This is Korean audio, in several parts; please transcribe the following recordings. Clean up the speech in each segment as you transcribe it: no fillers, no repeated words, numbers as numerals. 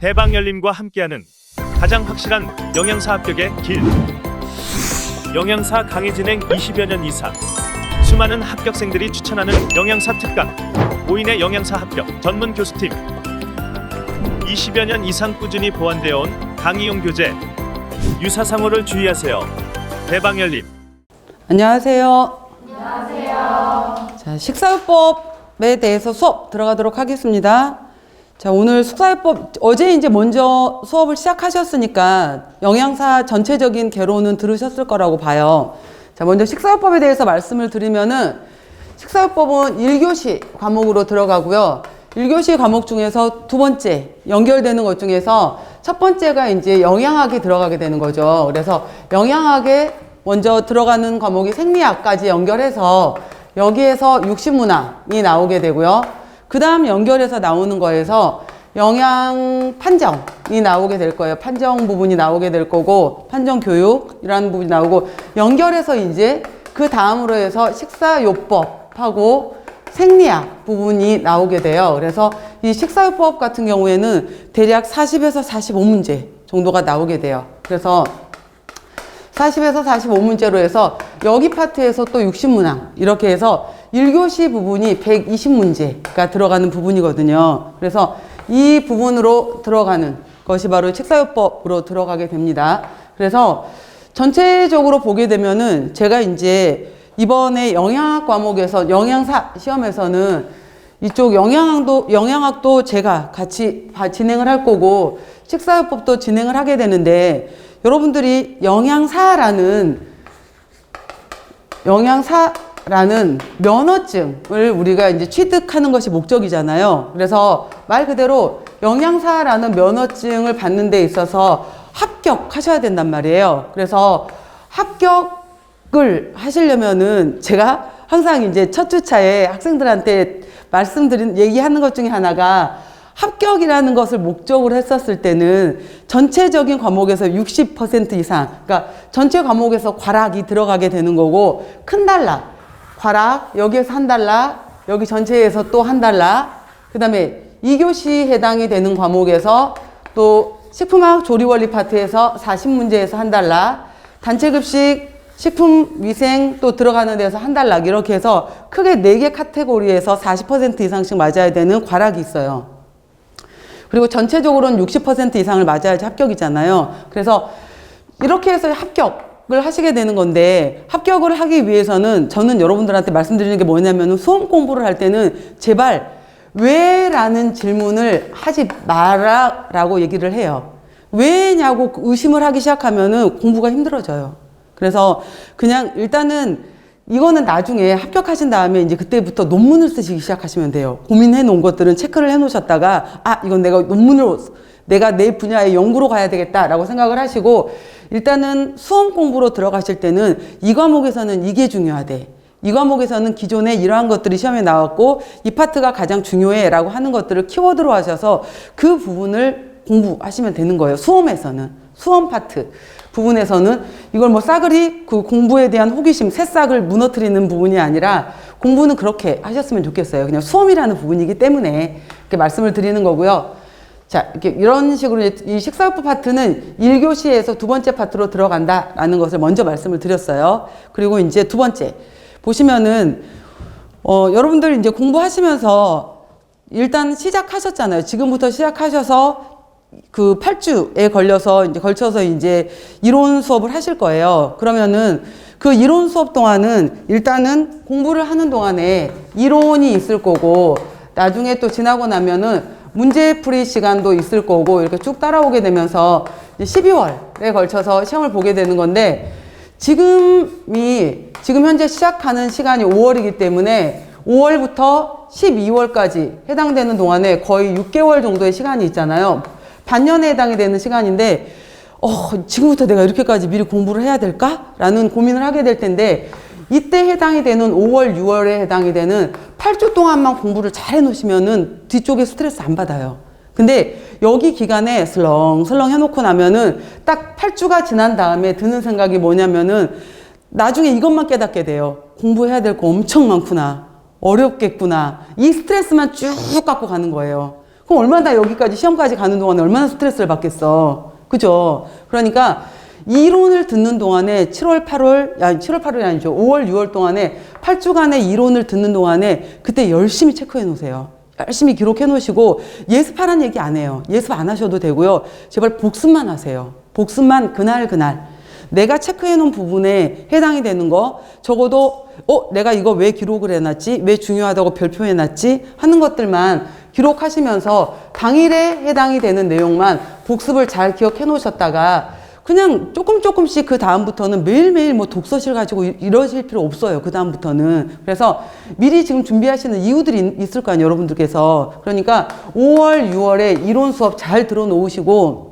대방열림과 함께하는 가장 확실한 영양사 합격의 길. 영양사 강의 진행 20여 년 이상, 수많은 합격생들이 추천하는 영양사 특강, 5인의 영양사 합격 전문 교수팀, 20여 년 이상 꾸준히 보완되어 온 강의용 교재. 유사상호를 주의하세요. 대방열림. 안녕하세요. 안녕하세요. 자, 식사요법에 대해서 수업 들어가도록 하겠습니다. 자, 오늘 식사요법, 어제 이제 먼저 수업을 시작하셨으니까 영양사 전체적인 개론은 들으셨을 거라고 봐요. 자, 먼저 식사요법에 대해서 말씀을 드리면은, 식사요법은 1교시 과목으로 들어가고요. 1교시 과목 중에서 두 번째 연결되는 것 중에서 첫 번째가 이제 영양학이 들어가게 되는 거죠. 그래서 영양학에 먼저 들어가는 과목이 생리학까지 연결해서 여기에서 육식문항이 나오게 되고요. 그 다음 연결해서 나오는 거에서 영양 판정이 나오게 될 거예요. 판정 부분이 나오게 될 거고, 판정 교육이라는 부분이 나오고, 연결해서 이제 그 다음으로 해서 식사요법하고 생리학 부분이 나오게 돼요. 그래서 이 식사요법 같은 경우에는 대략 40에서 45문제 정도가 나오게 돼요. 그래서 40에서 45문제로 해서 여기 파트에서 또 60문항 이렇게 해서 1교시 부분이 120문제가 들어가는 부분이거든요. 그래서 이 부분으로 들어가는 것이 바로 식사요법으로 들어가게 됩니다. 그래서 전체적으로 보게 되면은 제가 이제 이번에 영양학 과목에서 영양사 시험에서는 이쪽 영양학도 제가 같이 진행을 할 거고, 식사요법도 진행을 하게 되는데, 여러분들이 영양사라는 면허증을 우리가 이제 취득하는 것이 목적이잖아요. 그래서 말 그대로 영양사라는 면허증을 받는 데 있어서 합격하셔야 된단 말이에요. 그래서 합격을 하시려면은 제가 항상 이제 첫 주차에 학생들한테 얘기하는 것 중에 하나가, 합격이라는 것을 목적으로 했었을 때는 전체적인 과목에서 60% 이상, 그러니까 전체 과목에서 과락이 들어가게 되는 거고, 큰 단락, 과락, 여기에서 한 단락, 여기 전체에서 또 한 단락, 그 다음에 2교시 해당이 되는 과목에서 또 식품학 조리원리 파트에서 40문제에서 한 단락, 단체급식, 식품위생 또 들어가는 데서 한 단락, 이렇게 해서 크게 4개 카테고리에서 40% 이상씩 맞아야 되는 과락이 있어요. 그리고 전체적으로는 60% 이상을 맞아야지 합격이잖아요. 그래서 이렇게 해서 합격을 하시게 되는 건데, 합격을 하기 위해서는 저는 여러분들한테 말씀드리는 게 뭐냐면, 수험 공부를 할 때는 제발 왜? 라는 질문을 하지 마라 라고 얘기를 해요. 왜냐고 의심을 하기 시작하면은 공부가 힘들어져요. 그래서 그냥 일단은 이거는 나중에 합격하신 다음에 이제 그때부터 논문을 쓰시기 시작하시면 돼요. 고민해 놓은 것들은 체크를 해 놓으셨다가, 이건 내가 내 분야의 연구로 가야 되겠다라고 생각을 하시고, 일단은 수험 공부로 들어가실 때는 이 과목에서는 이게 중요하대, 이 과목에서는 기존에 이러한 것들이 시험에 나왔고 이 파트가 가장 중요해 라고 하는 것들을 키워드로 하셔서 그 부분을 공부하시면 되는 거예요. 수험 파트 부분에서는 이걸 뭐 싸그리 그 공부에 대한 호기심, 새싹을 무너뜨리는 부분이 아니라, 공부는 그렇게 하셨으면 좋겠어요. 그냥 수험이라는 부분이기 때문에 이렇게 말씀을 드리는 거고요. 자, 이렇게 이런 식으로 이 식사요법 파트는 1교시에서 두 번째 파트로 들어간다라는 것을 먼저 말씀을 드렸어요. 그리고 이제 두 번째 보시면은 여러분들 이제 공부하시면서 일단 시작하셨잖아요. 지금부터 시작하셔서 그 8주에 걸쳐서 이제 이론 수업을 하실 거예요. 그러면은 그 이론 수업 동안은 일단은 공부를 하는 동안에 이론이 있을 거고, 나중에 또 지나고 나면은 문제풀이 시간도 있을 거고, 이렇게 쭉 따라오게 되면서 12월에 걸쳐서 시험을 보게 되는 건데, 지금 현재 시작하는 시간이 5월이기 때문에 5월부터 12월까지 해당되는 동안에 거의 6개월 정도의 시간이 있잖아요. 반년에 해당이 되는 시간인데, 지금부터 내가 이렇게까지 미리 공부를 해야 될까? 라는 고민을 하게 될 텐데, 이때 해당이 되는 5월, 6월에 해당이 되는 8주 동안만 공부를 잘 해놓으시면은 뒤쪽에 스트레스 안 받아요. 근데 여기 기간에 슬렁슬렁 해놓고 나면은 딱 8주가 지난 다음에 드는 생각이 뭐냐면은, 나중에 이것만 깨닫게 돼요. 공부해야 될 거 엄청 많구나. 어렵겠구나. 이 스트레스만 쭉 갖고 가는 거예요. 그럼 얼마나 여기까지 시험까지 가는 동안에 얼마나 스트레스를 받겠어. 그죠? 그러니까 이론을 듣는 동안에 7월, 8월이 아니죠. 5월, 6월 동안에 8주간의 이론을 듣는 동안에 그때 열심히 체크해 놓으세요. 열심히 기록해 놓으시고 예습하라는 얘기 안 해요. 예습 안 하셔도 되고요. 제발 복습만 하세요. 복습만 그날 내가 체크해 놓은 부분에 해당이 되는 거 적어도 내가 이거 왜 기록을 해놨지? 왜 중요하다고 별표해 놨지? 하는 것들만 기록하시면서 당일에 해당이 되는 내용만 복습을 잘 기억해 놓으셨다가 그냥 조금씩 그 다음부터는 매일매일 뭐 독서실 가지고 이러실 필요 없어요. 그 다음부터는. 그래서 미리 지금 준비하시는 이유들이 있을 거 아니에요. 여러분들께서. 그러니까 5월, 6월에 이론 수업 잘 들어놓으시고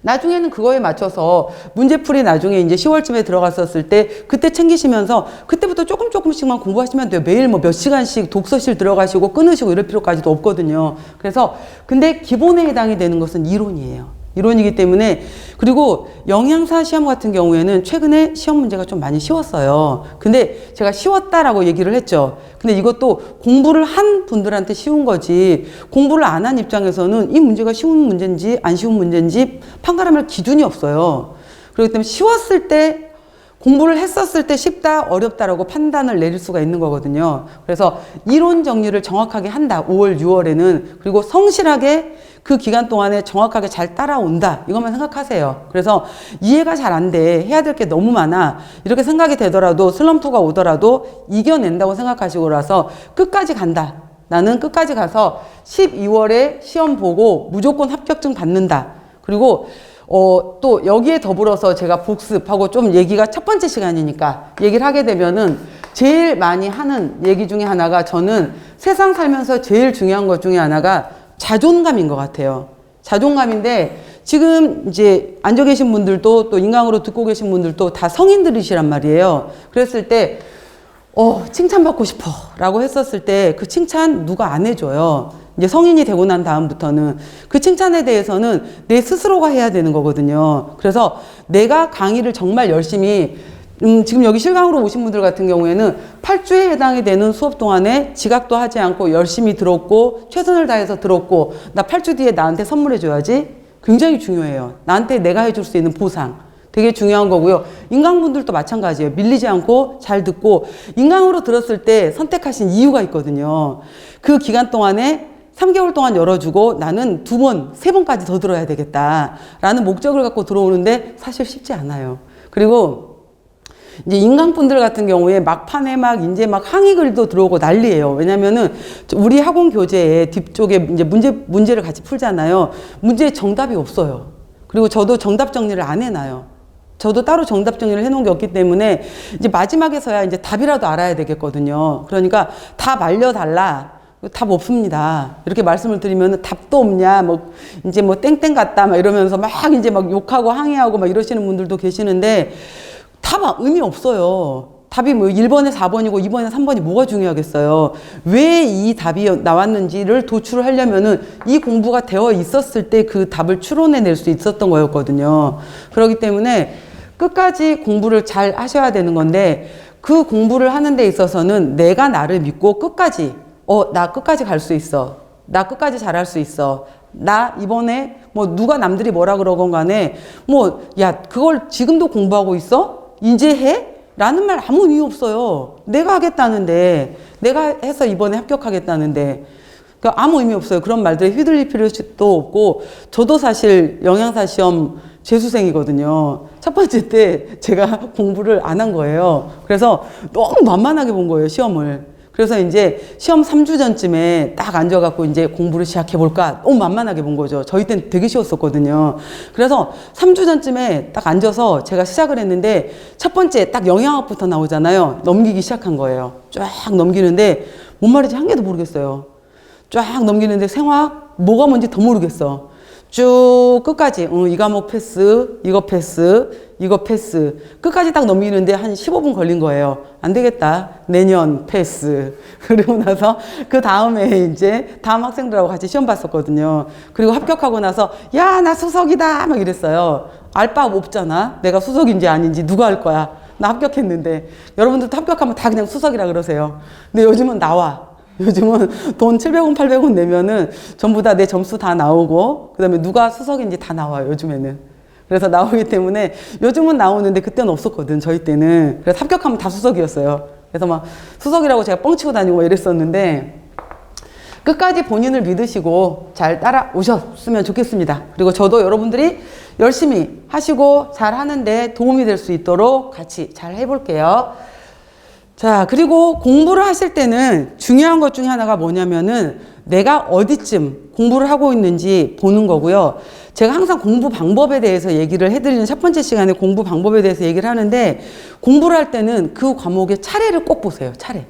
나중에는 그거에 맞춰서 문제풀이 나중에 이제 10월쯤에 들어갔었을 때 그때 챙기시면서 그때부터 조금씩만 공부하시면 돼요. 매일 뭐 몇 시간씩 독서실 들어가시고 끊으시고 이럴 필요까지도 없거든요. 그래서 근데 기본에 해당이 되는 것은 이론이에요. 이론이기 때문에 그리고 영양사 시험 같은 경우에는 최근에 시험 문제가 좀 많이 쉬웠어요. 근데 제가 쉬웠다라고 얘기를 했죠. 근데 이것도 공부를 한 분들한테 쉬운 거지 공부를 안 한 입장에서는 이 문제가 쉬운 문제인지 안 쉬운 문제인지 판가름할 기준이 없어요. 그렇기 때문에 쉬웠을 때 공부를 했었을 때 쉽다, 어렵다라고 판단을 내릴 수가 있는 거거든요. 그래서 이론 정리를 정확하게 한다. 5월, 6월에는. 그리고 성실하게 그 기간 동안에 정확하게 잘 따라온다. 이것만 생각하세요. 그래서 이해가 잘 안 돼. 해야 될 게 너무 많아. 이렇게 생각이 되더라도 슬럼프가 오더라도 이겨낸다고 생각하시고 나서 끝까지 간다. 나는 끝까지 가서 12월에 시험 보고 무조건 합격증 받는다. 그리고 또 여기에 더불어서 제가 복습하고 좀 얘기가 첫 번째 시간이니까 얘기를 하게 되면은 제일 많이 하는 얘기 중에 하나가 저는 세상 살면서 제일 중요한 것 중에 하나가 자존감인 것 같아요. 자존감인데 지금 이제 앉아 계신 분들도 또 인강으로 듣고 계신 분들도 다 성인들이시란 말이에요. 그랬을 때 칭찬받고 싶어 라고 했었을 때 그 칭찬 누가 안 해줘요. 이제 성인이 되고 난 다음부터는 그 칭찬에 대해서는 내 스스로가 해야 되는 거거든요. 그래서 내가 강의를 정말 열심히 지금 여기 실강으로 오신 분들 같은 경우에는 8주에 해당이 되는 수업 동안에 지각도 하지 않고 열심히 들었고 최선을 다해서 들었고 나 8주 뒤에 나한테 선물해 줘야지. 굉장히 중요해요. 나한테 내가 해줄 수 있는 보상. 되게 중요한 거고요. 인강분들도 마찬가지예요. 밀리지 않고 잘 듣고 인강으로 들었을 때 선택하신 이유가 있거든요. 그 기간 동안에 3개월 동안 열어주고 나는 2번, 3번까지 더 들어야 되겠다라는 목적을 갖고 들어오는데 사실 쉽지 않아요. 그리고 이제 인강분들 같은 경우에 막판에 이제 항의글도 들어오고 난리예요. 왜냐면은 우리 학원 교재에 뒤쪽에 이제 문제를 같이 풀잖아요. 문제에 정답이 없어요. 그리고 저도 정답 정리를 안 해놔요. 저도 따로 정답 정리를 해놓은 게 없기 때문에 이제 마지막에서야 이제 답이라도 알아야 되겠거든요. 그러니까 답 알려달라. 답 없습니다. 이렇게 말씀을 드리면 답도 없냐, 이제 땡땡 같다, 이러면서 이제 욕하고 항의하고 이러시는 분들도 계시는데 답 의미 없어요. 답이 1번에 4번이고 2번에 3번이 뭐가 중요하겠어요. 왜 이 답이 나왔는지를 도출을 하려면은 이 공부가 되어 있었을 때 그 답을 추론해낼 수 있었던 거였거든요. 그렇기 때문에 끝까지 공부를 잘 하셔야 되는 건데 그 공부를 하는 데 있어서는 내가 나를 믿고 끝까지 나 끝까지 갈 수 있어. 나 끝까지 잘할 수 있어. 나 이번에 누가 남들이 뭐라 그러건 간에 야 그걸 지금도 공부하고 있어? 이제 해? 라는 말 아무 의미 없어요. 내가 하겠다는데 내가 해서 이번에 합격하겠다는데 그러니까 아무 의미 없어요. 그런 말들에 휘둘릴 필요도 없고 저도 사실 영양사 시험 재수생이거든요. 첫 번째 때 제가 공부를 안 한 거예요. 그래서 너무 만만하게 본 거예요, 시험을. 그래서 이제 시험 3주 전쯤에 딱 앉아갖고 이제 공부를 시작해볼까 너무 만만하게 본 거죠. 저희 때는 되게 쉬웠었거든요. 그래서 3주 전쯤에 딱 앉아서 제가 시작을 했는데 첫 번째 딱 영양학부터 나오잖아요. 넘기기 시작한 거예요. 쫙 넘기는데 뭔 말인지 한 개도 모르겠어요. 쫙 넘기는데 생화학 뭐가 뭔지 더 모르겠어. 쭉 끝까지 이 과목 패스, 이거 패스, 이거 패스 끝까지 딱 넘기는데 한 15분 걸린 거예요. 안 되겠다. 내년 패스. 그리고 나서 그 다음에 이제 다음 학생들하고 같이 시험 봤었거든요. 그리고 합격하고 나서 야, 나 수석이다 막 이랬어요. 알 바 없잖아. 내가 수석인지 아닌지 누가 알 거야. 나 합격했는데. 여러분들도 합격하면 다 그냥 수석이라 그러세요. 근데 요즘은 나와. 요즘은 돈 700원, 800원 내면은 전부 다 내 점수 다 나오고, 그 다음에 누가 수석인지 다 나와요, 요즘에는. 그래서 나오기 때문에 요즘은 나오는데 그때는 없었거든, 저희 때는. 그래서 합격하면 다 수석이었어요. 그래서 막 수석이라고 제가 뻥치고 다니고 막 이랬었는데, 끝까지 본인을 믿으시고 잘 따라오셨으면 좋겠습니다. 그리고 저도 여러분들이 열심히 하시고 잘 하는데 도움이 될 수 있도록 같이 잘 해볼게요. 자, 그리고 공부를 하실 때는 중요한 것 중에 하나가 뭐냐면은 내가 어디쯤 공부를 하고 있는지 보는 거고요. 제가 항상 공부 방법에 대해서 얘기를 해드리는 첫 번째 시간에 공부 방법에 대해서 얘기를 하는데, 공부를 할 때는 그 과목의 차례를 꼭 보세요. 차례.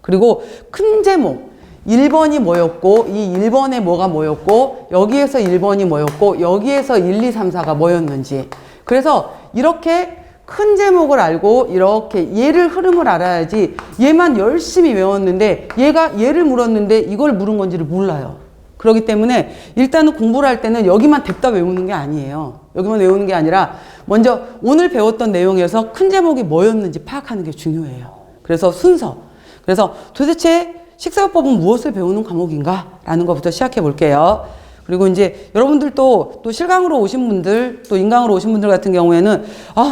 그리고 큰 제목. 1번이 뭐였고, 이 1번에 뭐가 뭐였고, 여기에서 1번이 뭐였고, 여기에서 1, 2, 3, 4가 뭐였는지. 그래서 이렇게 큰 제목을 알고 이렇게 얘를 흐름을 알아야지, 얘만 열심히 외웠는데 얘가 얘를 물었는데 이걸 물은 건지를 몰라요. 그렇기 때문에 일단은 공부를 할 때는 여기만 냅다 외우는 게 아니에요. 여기만 외우는 게 아니라 먼저 오늘 배웠던 내용에서 큰 제목이 뭐였는지 파악하는 게 중요해요. 그래서 순서. 그래서 도대체 식사요법은 무엇을 배우는 과목인가? 라는 것부터 시작해 볼게요. 그리고 이제 여러분들도 또 실강으로 오신 분들, 또 인강으로 오신 분들 같은 경우에는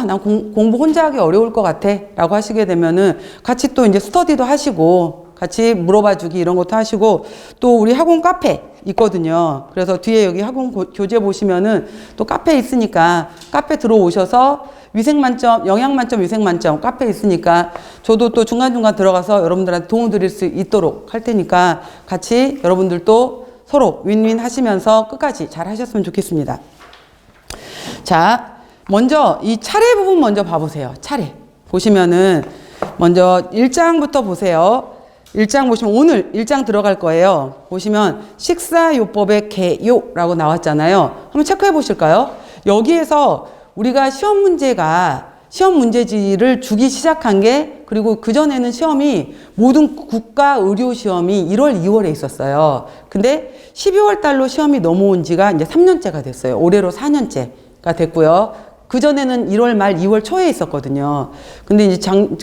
난 공부 혼자 하기 어려울 것 같아 라고 하시게 되면은 같이 또 이제 스터디도 하시고 같이 물어봐 주기 이런 것도 하시고, 또 우리 학원 카페 있거든요. 그래서 뒤에 여기 학원 교재 보시면은 또 카페 있으니까 카페 들어오셔서 위생만점, 영양만점, 위생만점 카페 있으니까 저도 또 중간중간 들어가서 여러분들한테 도움 드릴 수 있도록 할 테니까 같이 여러분들도 서로 윈윈 하시면서 끝까지 잘 하셨으면 좋겠습니다. 자, 먼저 이 차례 부분 먼저 봐보세요. 차례. 보시면은 먼저 1장부터 보세요. 1장 보시면 오늘 1장 들어갈 거예요. 보시면 식사요법의 개요라고 나왔잖아요. 한번 체크해 보실까요? 여기에서 우리가 시험 문제지를 주기 시작한 게, 그리고 그전에는 시험이 모든 국가 의료 시험이 1월, 2월에 있었어요. 근데 12월 달로 시험이 넘어온 지가 이제 3년째가 됐어요. 올해로 4년째가 됐고요. 그전에는 1월 말 2월 초에 있었거든요. 근데 이제 지금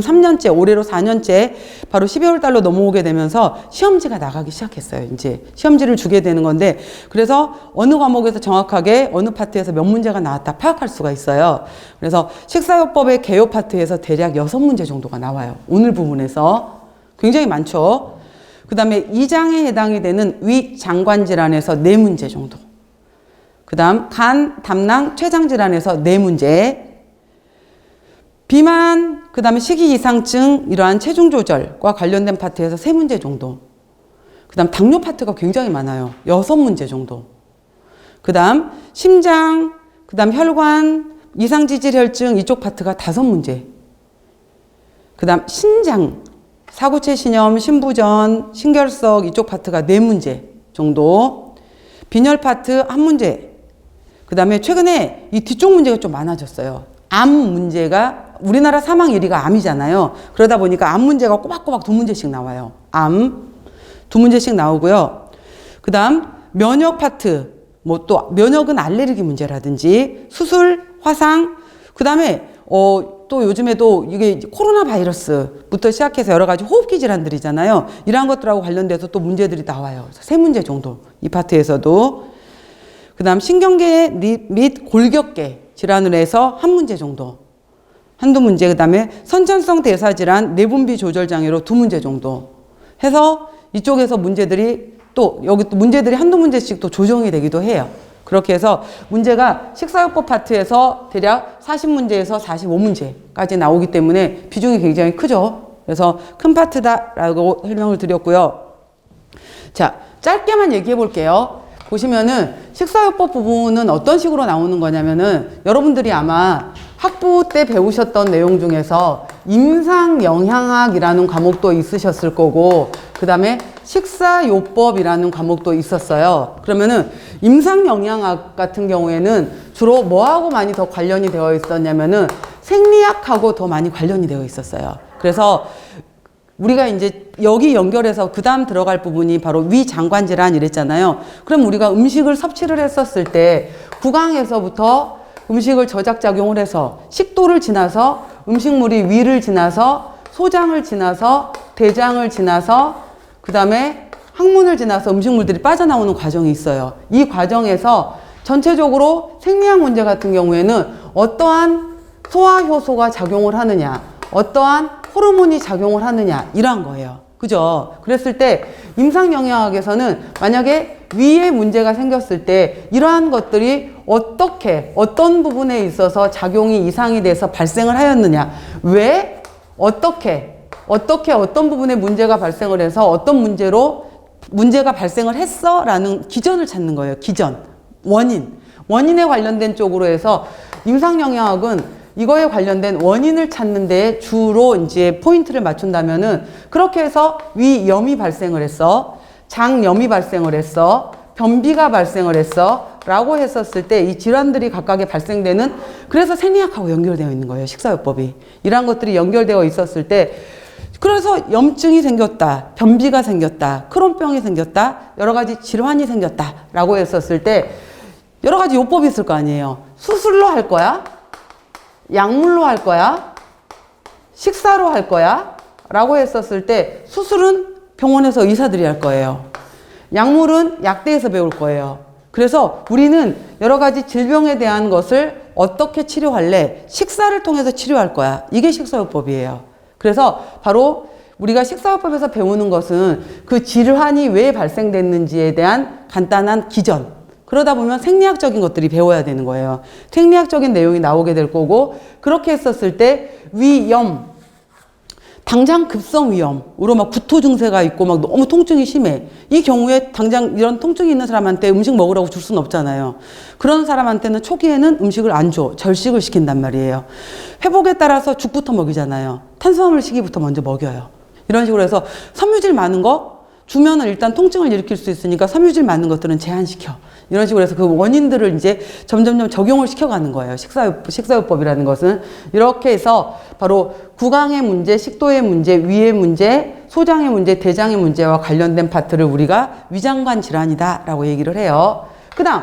3년째, 올해로 4년째 바로 12월 달로 넘어오게 되면서 시험지가 나가기 시작했어요. 이제 시험지를 주게 되는 건데, 그래서 어느 과목에서 정확하게 어느 파트에서 몇 문제가 나왔다 파악할 수가 있어요. 그래서 식사요법의 개요 파트에서 대략 6문제 정도가 나와요. 오늘 부분에서 굉장히 많죠. 그 다음에 2장에 해당이 되는 위장관 질환에서 4문제 정도. 그 다음 간, 담낭, 췌장 질환에서 4문제, 비만, 그 다음에 식이이상증, 이러한 체중 조절과 관련된 파트에서 3문제 정도. 그 다음 당뇨 파트가 굉장히 많아요. 6문제 정도. 그 다음 심장, 그 다음 혈관, 이상지질혈증 이쪽 파트가 5문제. 그 다음 신장, 사구체 신염, 신부전, 신결석 이쪽 파트가 4문제 정도. 빈혈 파트 1문제. 그 다음에 최근에 이 뒤쪽 문제가 좀 많아졌어요. 암 문제가, 우리나라 사망 1위가 암이잖아요. 그러다 보니까 암 문제가 꼬박꼬박 2문제씩 나와요. 암 2문제씩 나오고요. 그 다음 면역 파트, 뭐 또 면역은 알레르기 문제라든지 수술, 화상, 그 다음에 또 요즘에도 이게 코로나 바이러스부터 시작해서 여러 가지 호흡기 질환들이잖아요. 이러한 것들하고 관련돼서 또 문제들이 나와요. 그래서 3문제 정도 이 파트에서도. 그 다음 신경계 및 골격계 질환으로 해서 1문제 정도, 한두 문제. 그 다음에 선천성 대사질환 내분비 조절 장애로 2문제 정도 해서 이쪽에서 문제들이 또 여기 또 문제들이 한두 문제씩 또 조정이 되기도 해요. 그렇게 해서 문제가 식사요법 파트에서 대략 40문제에서 45문제까지 나오기 때문에 비중이 굉장히 크죠. 그래서 큰 파트다라고 설명을 드렸고요. 자, 짧게만 얘기해 볼게요. 보시면은 식사요법 부분은 어떤 식으로 나오는 거냐면은 여러분들이 아마 학부 때 배우셨던 내용 중에서 임상영양학이라는 과목도 있으셨을 거고, 그 다음에 식사요법이라는 과목도 있었어요. 그러면은 임상영양학 같은 경우에는 주로 뭐하고 많이 더 관련이 되어 있었냐면은 생리학하고 더 많이 관련이 되어 있었어요. 그래서 우리가 이제 여기 연결해서 그 다음 들어갈 부분이 바로 위장관 질환 이랬잖아요. 그럼 우리가 음식을 섭취를 했었을 때 구강에서부터 음식을 저작작용을 해서 식도를 지나서 음식물이 위를 지나서 소장을 지나서 대장을 지나서 그 다음에 항문을 지나서 음식물들이 빠져나오는 과정이 있어요. 이 과정에서 전체적으로 생리학 문제 같은 경우에는 어떠한 소화 효소가 작용을 하느냐, 어떠한 호르몬이 작용을 하느냐, 이러한 거예요. 그죠? 그랬을 때 임상영양학에서는 만약에 위에 문제가 생겼을 때 이러한 것들이 어떻게, 어떤 부분에 있어서 작용이 이상이 돼서 발생을 하였느냐, 왜, 어떤 부분에 문제가 발생을 해서 어떤 문제로 문제가 발생을 했어? 라는 기전을 찾는 거예요. 기전. 원인에 관련된 쪽으로 해서 임상영양학은 이거에 관련된 원인을 찾는 데 주로 이제 포인트를 맞춘다면은 그렇게 해서 위염이 발생을 했어. 장염이 발생을 했어. 변비가 발생을 했어. 라고 했었을 때 이 질환들이 각각에 발생되는, 그래서 생리학하고 연결되어 있는 거예요. 식사요법이. 이러한 것들이 연결되어 있었을 때, 그래서 염증이 생겼다, 변비가 생겼다, 크론병이 생겼다, 여러 가지 질환이 생겼다 라고 했었을 때 여러 가지 요법이 있을 거 아니에요. 수술로 할 거야? 약물로 할 거야? 식사로 할 거야? 라고 했었을 때 수술은 병원에서 의사들이 할 거예요. 약물은 약대에서 배울 거예요. 그래서 우리는 여러 가지 질병에 대한 것을 어떻게 치료할래? 식사를 통해서 치료할 거야. 이게 식사요법이에요. 그래서 바로 우리가 식사요법에서 배우는 것은 그 질환이 왜 발생됐는지에 대한 간단한 기전. 그러다 보면 생리학적인 것들이 배워야 되는 거예요. 생리학적인 내용이 나오게 될 거고, 그렇게 했었을 때 위염, 당장 급성 위염으로 막 구토 증세가 있고 막 너무 통증이 심해. 이 경우에 당장 이런 통증이 있는 사람한테 음식 먹으라고 줄 수는 없잖아요. 그런 사람한테는 초기에는 음식을 안 줘. 절식을 시킨단 말이에요. 회복에 따라서 죽부터 먹이잖아요. 탄수화물 시기부터 먼저 먹여요. 이런 식으로 해서 섬유질 많은 거 주면은 일단 통증을 일으킬 수 있으니까 섬유질 많은 것들은 제한시켜. 이런 식으로 해서 그 원인들을 이제 점점점 적용을 시켜가는 거예요. 식사요법이라는 것은. 이렇게 해서 바로 구강의 문제, 식도의 문제, 위의 문제, 소장의 문제, 대장의 문제와 관련된 파트를 우리가 위장관 질환이다라고 얘기를 해요. 그 다음,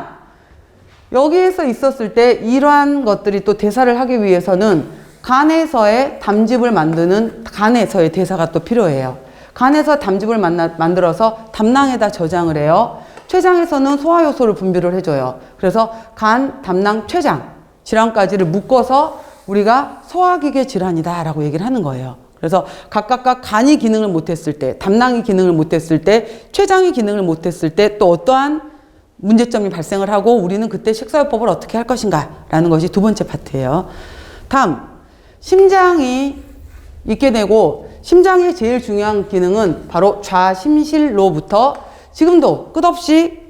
여기에서 있었을 때 이러한 것들이 또 대사를 하기 위해서는 간에서의 담즙을 만드는 간에서의 대사가 또 필요해요. 간에서 담즙을 만들어서 담낭에다 저장을 해요. 췌장에서는 소화효소를 분비를 해줘요. 그래서 간, 담낭, 췌장 질환까지를 묶어서 우리가 소화기계 질환이다라고 얘기를 하는 거예요. 그래서 각각 간이 기능을 못했을 때, 담낭이 기능을 못했을 때, 췌장이 기능을 못했을 때 또 어떠한 문제점이 발생을 하고 우리는 그때 식사요법을 어떻게 할 것인가 라는 것이 두 번째 파트예요. 다음, 심장이 있게 되고, 심장의 제일 중요한 기능은 바로 좌심실로부터 지금도 끝없이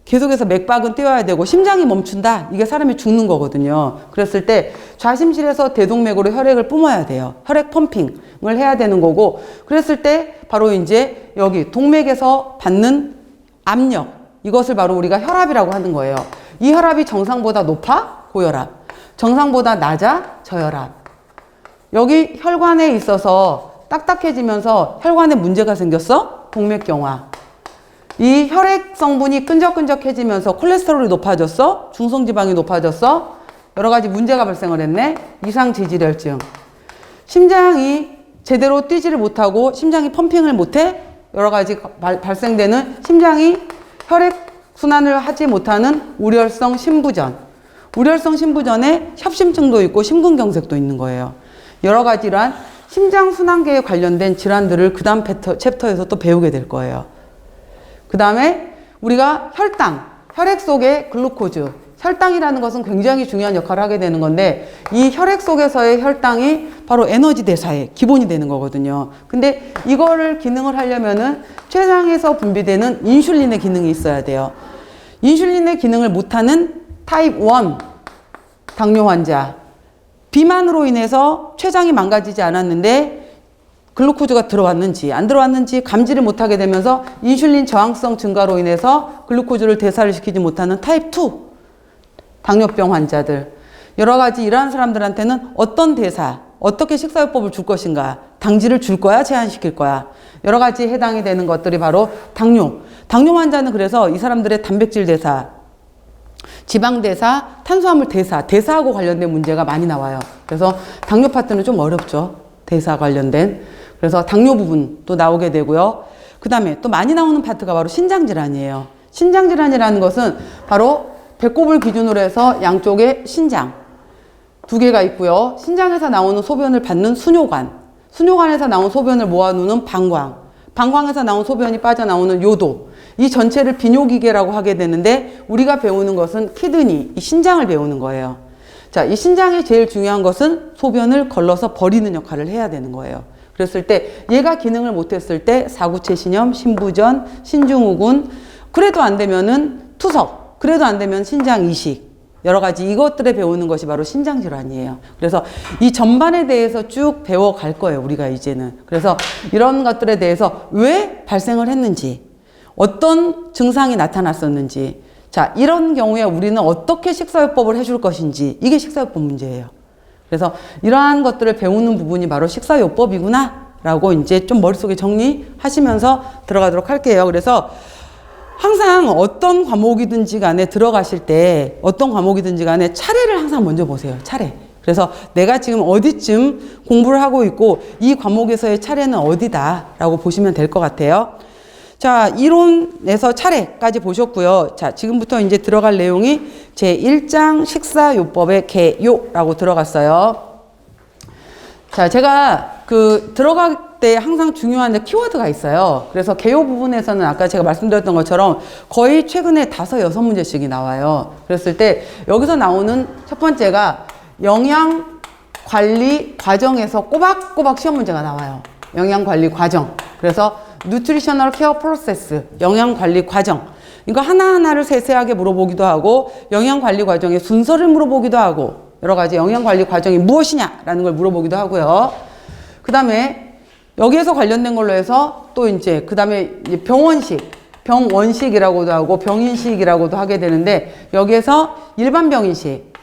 계속해서 맥박은 뛰어야 되고 심장이 멈춘다. 이게 사람이 죽는 거거든요. 그랬을 때 좌심실에서 대동맥으로 혈액을 뿜어야 돼요. 혈액 펌핑을 해야 되는 거고, 그랬을 때 바로 이제 여기 동맥에서 받는 압력, 이것을 바로 우리가 혈압이라고 하는 거예요. 이 혈압이 정상보다 높아? 고혈압. 정상보다 낮아? 저혈압. 여기 혈관에 있어서 딱딱해지면서 혈관에 문제가 생겼어? 동맥경화. 이 혈액 성분이 끈적끈적해지면서 콜레스테롤이 높아졌어? 중성지방이 높아졌어? 여러 가지 문제가 발생을 했네? 이상지질혈증. 심장이 제대로 뛰지를 못하고 심장이 펌핑을 못해? 여러 가지 발생되는 심장이 혈액 순환을 하지 못하는 우렬성 심부전. 우렬성 심부전에 협심증도 있고 심근경색도 있는 거예요. 여러 가지 이러한 심장순환계에 관련된 질환들을 그 다음 챕터에서 또 배우게 될 거예요. 그 다음에 우리가 혈당, 혈액 속의 글루코즈, 혈당이라는 것은 굉장히 중요한 역할을 하게 되는 건데 이 혈액 속에서의 혈당이 바로 에너지 대사의 기본이 되는 거거든요. 근데 이거를 기능을 하려면은 췌장에서 분비되는 인슐린의 기능이 있어야 돼요. 인슐린의 기능을 못하는 타입 1 당뇨 환자, 비만으로 인해서 췌장이 망가지지 않았는데 글루코즈가 들어왔는지 안 들어왔는지 감지를 못하게 되면서 인슐린 저항성 증가로 인해서 글루코즈를 대사를 시키지 못하는 타입 2 당뇨병 환자들, 여러 가지 이러한 사람들한테는 어떤 대사, 어떻게 식사요법을 줄 것인가, 당질을 줄 거야, 제한시킬 거야, 여러 가지 해당이 되는 것들이 바로 당뇨 환자는 그래서 이 사람들의 단백질 대사, 지방 대사, 탄수화물 대사, 대사하고 관련된 문제가 많이 나와요. 그래서 당뇨 파트는 좀 어렵죠. 대사 관련된. 그래서 당뇨 부분도 나오게 되고요. 그 다음에 또 많이 나오는 파트가 바로 신장질환이에요. 신장질환이라는 것은 바로 배꼽을 기준으로 해서 양쪽에 신장 두 개가 있고요. 신장에서 나오는 소변을 받는 수뇨관, 수뇨관에서 나온 소변을 모아놓는 방광, 방광에서 나온 소변이 빠져나오는 요도, 이 전체를 비뇨기계라고 하게 되는데 우리가 배우는 것은 키드니, 이 신장을 배우는 거예요. 자, 이 신장이 제일 중요한 것은 소변을 걸러서 버리는 역할을 해야 되는 거예요. 그랬을 때 얘가 기능을 못했을 때 사구체 신염, 신부전, 신증후군, 그래도 안 되면은 투석, 그래도 안 되면 신장 이식, 여러 가지 이것들에 배우는 것이 바로 신장질환이에요. 그래서 이 전반에 대해서 쭉 배워갈 거예요, 우리가 이제는. 그래서 이런 것들에 대해서 왜 발생을 했는지, 어떤 증상이 나타났었는지, 자, 이런 경우에 우리는 어떻게 식사요법을 해줄 것인지, 이게 식사요법 문제예요. 그래서 이러한 것들을 배우는 부분이 바로 식사요법이구나 라고 이제 좀 머릿속에 정리하시면서 들어가도록 할게요. 그래서 항상 어떤 과목이든지 간에 들어가실 때 어떤 과목이든지 간에 차례를 항상 먼저 보세요. 차례. 그래서 내가 지금 어디쯤 공부를 하고 있고 이 과목에서의 차례는 어디다 라고 보시면 될 것 같아요. 자, 이론에서 차례까지 보셨고요. 자, 지금부터 이제 들어갈 내용이 제1장 식사요법의 개요라고 들어갔어요. 자, 제가 들어갈 때 항상 중요한 키워드가 있어요. 그래서 개요 부분에서는 아까 제가 말씀드렸던 것처럼 거의 최근에 5, 6문제씩이 나와요. 그랬을 때 여기서 나오는 첫 번째가 영양관리 과정에서 꼬박꼬박 시험 문제가 나와요. 영양관리 과정. 그래서 Nutritional Care Process, 영양관리 과정. 이거 하나하나를 세세하게 물어보기도 하고 영양관리 과정의 순서를 물어보기도 하고 여러 가지 영양관리 과정이 무엇이냐라는 걸 물어보기도 하고요. 그 다음에 여기에서 관련된 걸로 해서 또 이제 그 다음에 병원식, 병원식이라고도 하고 병인식이라고도 하게 되는데 여기에서 일반 병인식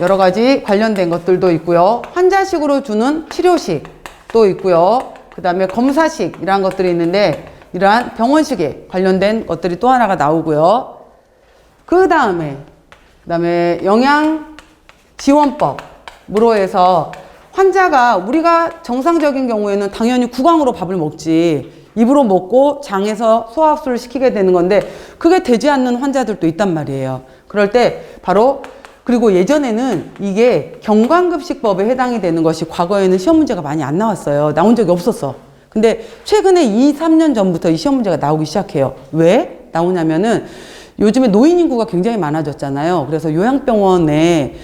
여러 가지 관련된 것들도 있고요. 환자식으로 주는 치료식도 있고요. 그 다음에 검사식 이런 것들이 있는데 이러한 병원식에 관련된 것들이 또 하나가 나오고요. 그 다음에 영양지원법으로 해서 환자가 우리가 정상적인 경우에는 당연히 구강으로 밥을 먹지 입으로 먹고 장에서 소화흡수를 시키게 되는 건데 그게 되지 않는 환자들도 있단 말이에요. 그럴 때 바로 그리고 예전에는 이게 경관급식법에 해당이 되는 것이 과거에는 시험 문제가 많이 안 나왔어요. 나온 적이 없었어. 근데 최근에 2, 3년 전부터 이 시험 문제가 나오기 시작해요. 왜 나오냐면은 요즘에 노인 인구가 굉장히 많아졌잖아요. 그래서 요양병원이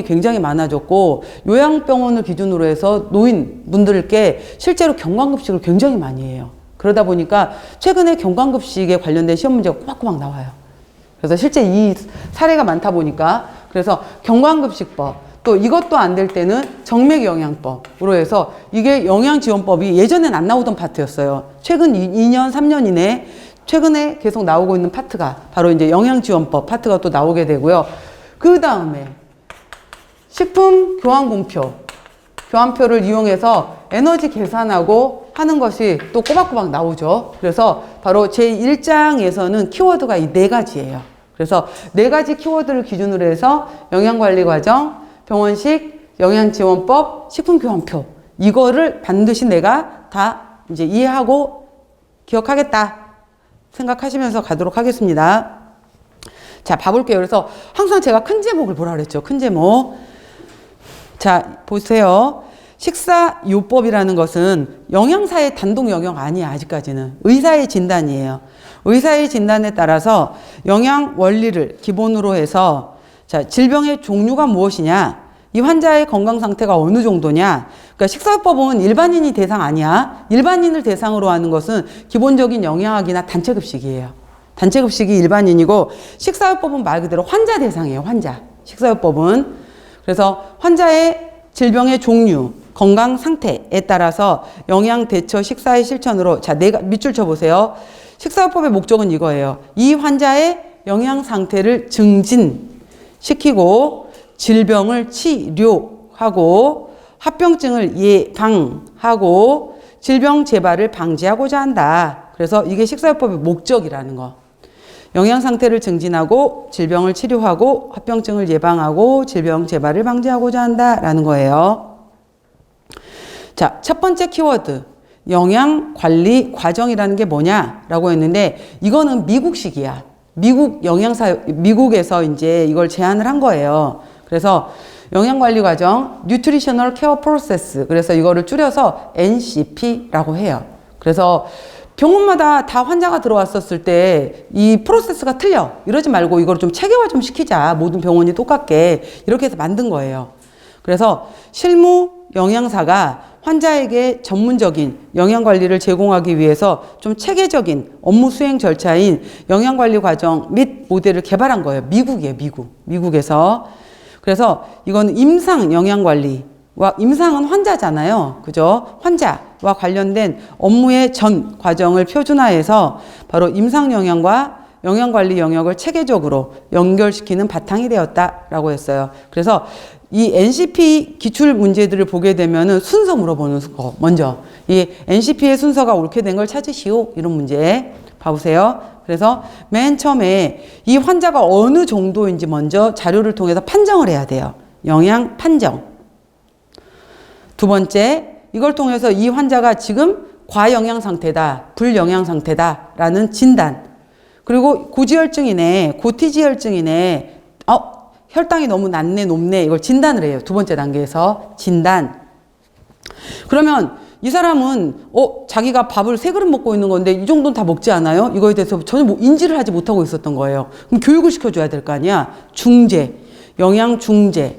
굉장히 많아졌고 요양병원을 기준으로 해서 노인분들께 실제로 경관급식을 굉장히 많이 해요. 그러다 보니까 최근에 경관급식에 관련된 시험 문제가 꼬박꼬박 나와요. 그래서 실제 이 사례가 많다 보니까 그래서 경관급식법 또 이것도 안 될 때는 정맥영양법으로 해서 이게 영양지원법이 예전엔 안 나오던 파트였어요. 최근 2년, 3년 이내에 최근에 계속 나오고 있는 파트가 바로 이제 영양지원법 파트가 또 나오게 되고요. 그 다음에 식품 교환표를 이용해서 에너지 계산하고 하는 것이 또 꼬박꼬박 나오죠. 그래서 바로 제1장에서는 키워드가 이 4가지예요. 그래서 4가지 키워드를 기준으로 해서 영양관리과정, 병원식, 영양지원법, 식품교환표 이거를 반드시 내가 다 이제 이해하고 기억하겠다 생각하시면서 가도록 하겠습니다. 자, 봐볼게요. 그래서 항상 제가 큰 제목을 보라 그랬죠. 큰 제목. 자, 보세요. 식사요법이라는 것은 영양사의 단독 영역 아니야, 아직까지는. 의사의 진단이에요. 의사의 진단에 따라서 영양 원리를 기본으로 해서 자, 질병의 종류가 무엇이냐, 이 환자의 건강 상태가 어느 정도냐. 그러니까 식사요법은 일반인이 대상 아니야. 일반인을 대상으로 하는 것은 기본적인 영양학이나 단체급식이에요. 단체급식이 일반인이고 식사요법은 말 그대로 환자 대상이에요. 환자. 식사요법은. 그래서 환자의 질병의 종류, 건강 상태에 따라서 영양 대처 식사의 실천으로 자, 밑줄 쳐보세요. 식사요법의 목적은 이거예요. 이 환자의 영양 상태를 증진시키고 질병을 치료하고 합병증을 예방하고 질병 재발을 방지하고자 한다. 그래서 이게 식사요법의 목적이라는 거. 영양 상태를 증진하고 질병을 치료하고 합병증을 예방하고 질병 재발을 방지하고자 한다라는 거예요. 자, 첫 번째 키워드. 영양 관리 과정이라는 게 뭐냐라고 했는데 이거는 미국식이야. 미국에서 이제 이걸 제안을 한 거예요. 그래서 영양 관리 과정, Nutritional Care Process. 그래서 이거를 줄여서 NCP라고 해요. 그래서 병원마다 다 환자가 들어왔었을 때 이 프로세스가 틀려. 이러지 말고 이걸 좀 체계화 좀 시키자. 모든 병원이 똑같게. 이렇게 해서 만든 거예요. 그래서 실무 영양사가 환자에게 전문적인 영양관리를 제공하기 위해서 좀 체계적인 업무 수행 절차인 영양관리 과정 및 모델을 개발한 거예요. 미국이에요, 미국에서. 그래서 이건 임상 영양관리와 임상은 환자잖아요. 그죠? 환자와 관련된 업무의 전 과정을 표준화해서 바로 임상 영양과 영양관리 영역을 체계적으로 연결시키는 바탕이 되었다라고 했어요. 그래서 이 NCP 기출 문제들을 보게 되면은 순서 물어보는 거 먼저 이 NCP의 순서가 옳게 된 걸 찾으시오 이런 문제 봐보세요. 그래서 맨 처음에 이 환자가 어느 정도인지 먼저 자료를 통해서 판정을 해야 돼요. 영양 판정. 두 번째 이걸 통해서 이 환자가 지금 과영양 상태다, 불영양 상태다라는 진단. 그리고 고지혈증이네, 고티지혈증이네, 혈당이 너무 낮네, 높네, 이걸 진단을 해요. 두 번째 단계에서 진단. 그러면 이 사람은 자기가 밥을 3그릇 먹고 있는 건데 이 정도는 다 먹지 않아요? 이거에 대해서 전혀 인지를 하지 못하고 있었던 거예요. 그럼 교육을 시켜줘야 될 거 아니야? 중재, 영양 중재.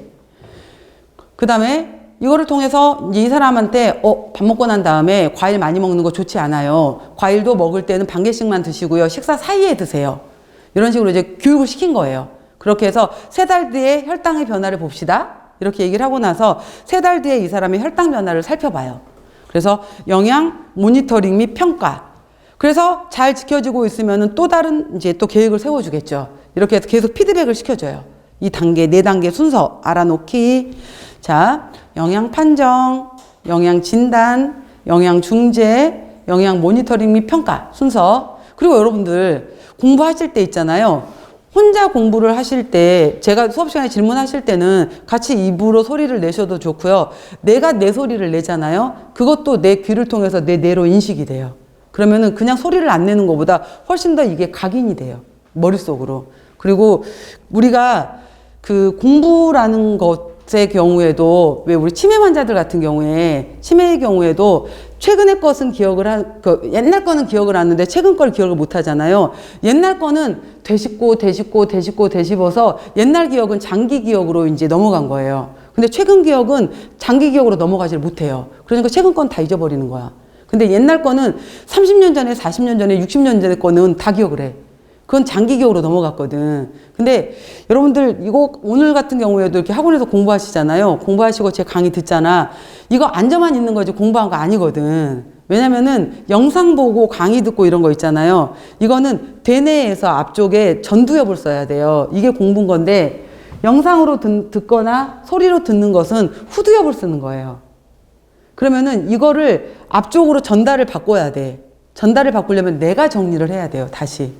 그 다음에 이거를 통해서 이 사람한테 밥 먹고 난 다음에 과일 많이 먹는 거 좋지 않아요. 과일도 먹을 때는 반 개씩만 드시고요. 식사 사이에 드세요. 이런 식으로 이제 교육을 시킨 거예요. 그렇게 해서 3달 뒤에 혈당의 변화를 봅시다. 이렇게 얘기를 하고 나서 3달 뒤에 이 사람의 혈당 변화를 살펴봐요. 그래서 영양 모니터링 및 평가. 그래서 잘 지켜지고 있으면 또 다른 이제 또 계획을 세워주겠죠. 이렇게 해서 계속 피드백을 시켜줘요. 이 단계, 4단계 순서 알아놓기. 자, 영양 판정, 영양 진단, 영양 중재, 영양 모니터링 및 평가 순서. 그리고 여러분들 공부하실 때 있잖아요. 혼자 공부를 하실 때 제가 수업 시간에 질문하실 때는 같이 입으로 소리를 내셔도 좋고요. 내가 내 소리를 내잖아요. 그것도 내 귀를 통해서 내 뇌로 인식이 돼요. 그러면은 그냥 소리를 안 내는 것보다 훨씬 더 이게 각인이 돼요. 머릿속으로. 그리고 우리가 그 공부라는 것의 경우에도 왜 우리 치매 환자들 같은 경우에 치매의 경우에도 최근의 것은 기억을 옛날 거는 기억을 하는데 최근 걸 기억을 못 하잖아요. 옛날 거는 되짚어서 옛날 기억은 장기 기억으로 이제 넘어간 거예요. 근데 최근 기억은 장기 기억으로 넘어가질 못해요. 그러니까 최근 건 다 잊어버리는 거야. 근데 옛날 거는 30년 전에, 40년 전에, 60년 전에 거는 다 기억을 해. 그건 장기 기억으로 넘어갔거든. 근데 여러분들 이거 오늘 같은 경우에도 이렇게 학원에서 공부하시잖아요. 공부하시고 제 강의 듣잖아. 이거 앉아만 있는 거지 공부한 거 아니거든. 왜냐면은 영상 보고 강의 듣고 이런 거 있잖아요. 이거는 대뇌에서 앞쪽에 전두엽을 써야 돼요. 이게 공부인 건데 영상으로 듣거나 소리로 듣는 것은 후두엽을 쓰는 거예요. 그러면은 이거를 앞쪽으로 전달을 바꿔야 돼. 전달을 바꾸려면 내가 정리를 해야 돼요. 다시.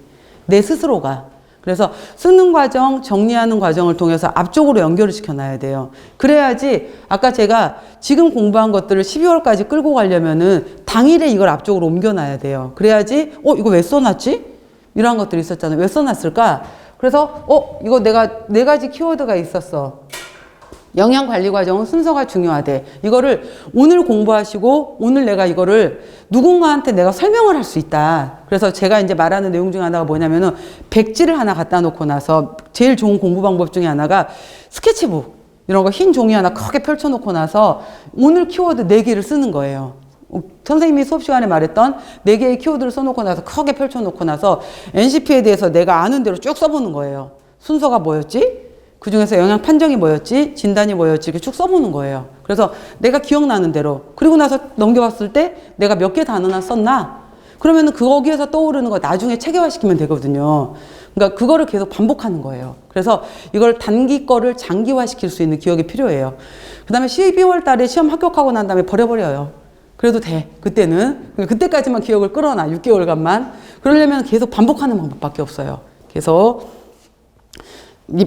내 스스로가. 그래서 쓰는 과정, 정리하는 과정을 통해서 앞쪽으로 연결을 시켜놔야 돼요. 그래야지 아까 제가 지금 공부한 것들을 12월까지 끌고 가려면은 당일에 이걸 앞쪽으로 옮겨놔야 돼요. 그래야지 이거 왜 써놨지? 이런 것들이 있었잖아요. 왜 써놨을까? 그래서 이거 내가 4가지 키워드가 있었어. 영양관리 과정은 순서가 중요하대. 이거를 오늘 공부하시고 오늘 내가 이거를 누군가한테 내가 설명을 할 수 있다. 그래서 제가 이제 말하는 내용 중에 하나가 뭐냐면은 백지를 하나 갖다 놓고 나서 제일 좋은 공부 방법 중에 하나가 스케치북 이런 거 흰 종이 하나 크게 펼쳐 놓고 나서 오늘 키워드 4개를 쓰는 거예요. 선생님이 수업 시간에 말했던 4개의 키워드를 써놓고 나서 크게 펼쳐 놓고 나서 NCP에 대해서 내가 아는 대로 쭉 써보는 거예요. 순서가 뭐였지? 그 중에서 영양 판정이 뭐였지? 진단이 뭐였지? 이렇게 쭉 써보는 거예요. 그래서 내가 기억나는 대로. 그리고 나서 넘겨봤을 때 내가 몇 개 단어나 썼나? 그러면은 거기에서 떠오르는 거 나중에 체계화시키면 되거든요. 그러니까 그거를 계속 반복하는 거예요. 그래서 이걸 단기 거를 장기화시킬 수 있는 기억이 필요해요. 그 다음에 12월 달에 시험 합격하고 난 다음에 버려버려요. 그래도 돼. 그때는. 그때까지만 기억을 끌어놔. 6개월간만. 그러려면 계속 반복하는 방법밖에 없어요. 계속.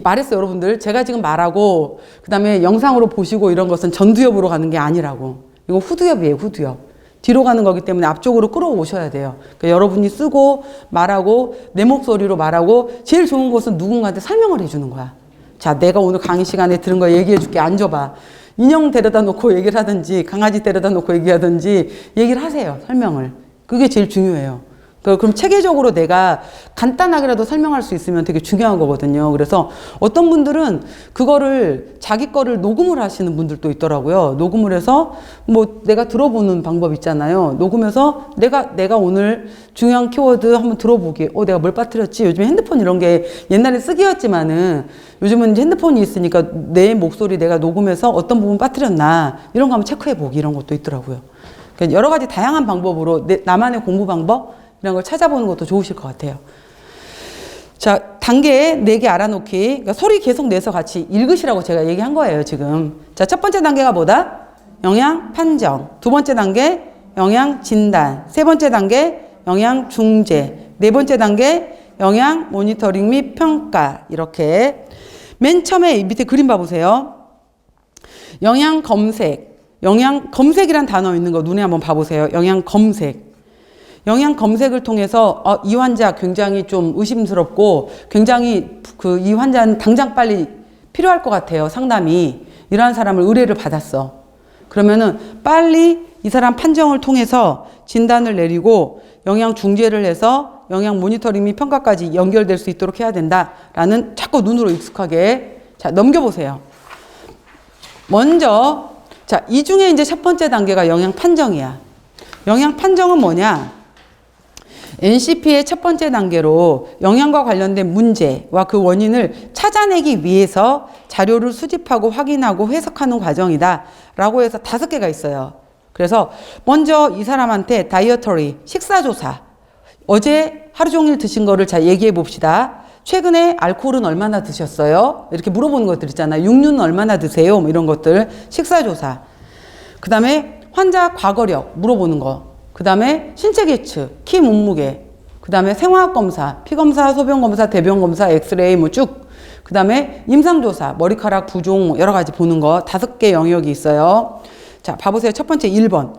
말했어요, 여러분들. 제가 지금 말하고 그다음에 영상으로 보시고 이런 것은 전두엽으로 가는 게 아니라고. 이거 후두엽이에요, 후두엽. 뒤로 가는 거기 때문에 앞쪽으로 끌어오셔야 돼요. 그러니까 여러분이 쓰고 말하고 내 목소리로 말하고 제일 좋은 것은 누군가한테 설명을 해주는 거야. 자, 내가 오늘 강의 시간에 들은 거 얘기해 줄게. 앉아봐. 인형 데려다 놓고 얘기를 하든지 강아지 데려다 놓고 얘기하든지 얘기를 하세요. 설명을. 그게 제일 중요해요. 그럼 체계적으로 내가 간단하게라도 설명할 수 있으면 되게 중요한 거거든요. 그래서 어떤 분들은 그거를 자기 거를 녹음을 하시는 분들도 있더라고요. 녹음을 해서 뭐 내가 들어보는 방법 있잖아요. 녹음해서 내가 오늘 중요한 키워드 한번 들어보기. 내가 뭘 빠뜨렸지? 요즘에 핸드폰 이런 게 옛날에 쓰기였지만은 요즘은 이제 핸드폰이 있으니까 내 목소리 내가 녹음해서 어떤 부분 빠뜨렸나 이런 거 한번 체크해 보기 이런 것도 있더라고요. 그러니까 여러 가지 다양한 방법으로 나만의 공부 방법 이런 걸 찾아보는 것도 좋으실 것 같아요. 자, 단계 4개 알아놓기. 그러니까 소리 계속 내서 같이 읽으시라고 제가 얘기한 거예요, 지금. 자, 첫 번째 단계가 뭐다? 영양 판정. 두 번째 단계 영양 진단. 세 번째 단계 영양 중재. 네 번째 단계 영양 모니터링 및 평가. 이렇게. 맨 처음에 밑에 그림 봐보세요. 영양 검색. 영양 검색이란 단어 있는 거 눈에 한번 봐보세요. 영양 검색. 영양 검색을 통해서 이 환자 굉장히 좀 의심스럽고 굉장히 이 환자는 당장 빨리 필요할 것 같아요. 상담이. 이러한 사람을 의뢰를 받았어. 그러면은 빨리 이 사람 판정을 통해서 진단을 내리고 영양 중재를 해서 영양 모니터링 및 평가까지 연결될 수 있도록 해야 된다라는 자꾸 눈으로 익숙하게 자 넘겨보세요. 먼저 자, 이 중에 이제 첫 번째 단계가 영양 판정이야. 영양 판정은 뭐냐? NCP의 첫 번째 단계로 영양과 관련된 문제와 그 원인을 찾아내기 위해서 자료를 수집하고 확인하고 해석하는 과정이다 라고 해서 5개가 있어요. 그래서 먼저 이 사람한테 다이어터리, 식사조사. 어제 하루 종일 드신 거를 자 얘기해 봅시다. 최근에 알코올은 얼마나 드셨어요? 이렇게 물어보는 것들 있잖아요. 육류는 얼마나 드세요? 뭐 이런 것들. 식사조사. 그 다음에 환자 과거력 물어보는 거. 그 다음에 신체 계측, 키 몸무게, 그 다음에 생화학 검사, 피 검사, 소변 검사, 대변 검사, 엑스레이 뭐 쭉. 그 다음에 임상조사, 머리카락 부종 여러 가지 보는 거 5개 영역이 있어요. 자, 봐보세요. 첫 번째 1번.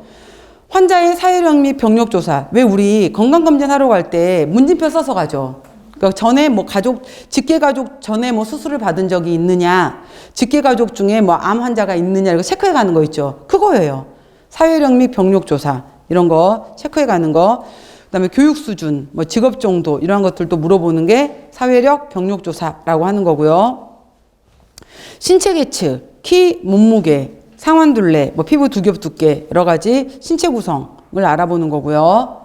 환자의 사회력 및 병력 조사. 왜 우리 건강검진 하러 갈 때 문진표 써서 가죠? 그러니까 전에 뭐 직계가족 전에 뭐 수술을 받은 적이 있느냐, 직계가족 중에 뭐 암 환자가 있느냐 이거 체크해 가는 거 있죠. 그거예요. 사회력 및 병력 조사. 이런 거 체크해 가는 거. 그다음에 교육 수준, 뭐 직업 정도 이런 것들도 물어보는 게 사회력 병력 조사라고 하는 거고요. 신체 계측, 키, 몸무게, 상완둘레, 뭐 피부 두겹 두께 여러 가지 신체 구성을 알아보는 거고요.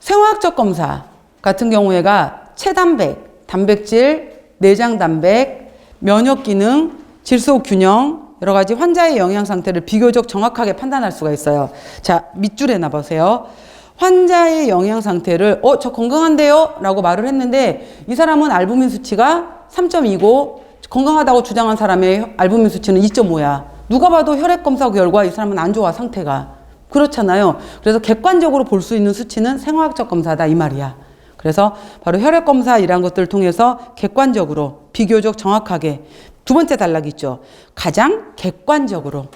생화학적 검사 같은 경우에가 체단백, 단백질, 내장 단백, 면역 기능, 질소 균형 여러 가지 환자의 영양 상태를 비교적 정확하게 판단할 수가 있어요. 자, 밑줄에 놔보세요. 환자의 영양 상태를 저 건강한데요? 라고 말을 했는데 이 사람은 알부민 수치가 3.2고 건강하다고 주장한 사람의 알부민 수치는 2.5야. 누가 봐도 혈액 검사 결과 이 사람은 안 좋아, 상태가. 그렇잖아요. 그래서 객관적으로 볼 수 있는 수치는 생화학적 검사다 이 말이야. 그래서 바로 혈액 검사 이런 것들을 통해서 객관적으로 비교적 정확하게 두 번째 단락이 있죠. 가장 객관적으로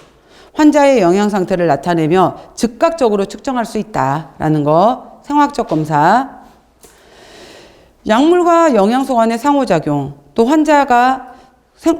환자의 영양 상태를 나타내며 즉각적으로 측정할 수 있다라는 거. 생화학적 검사. 약물과 영양소 간의 상호작용. 또 환자가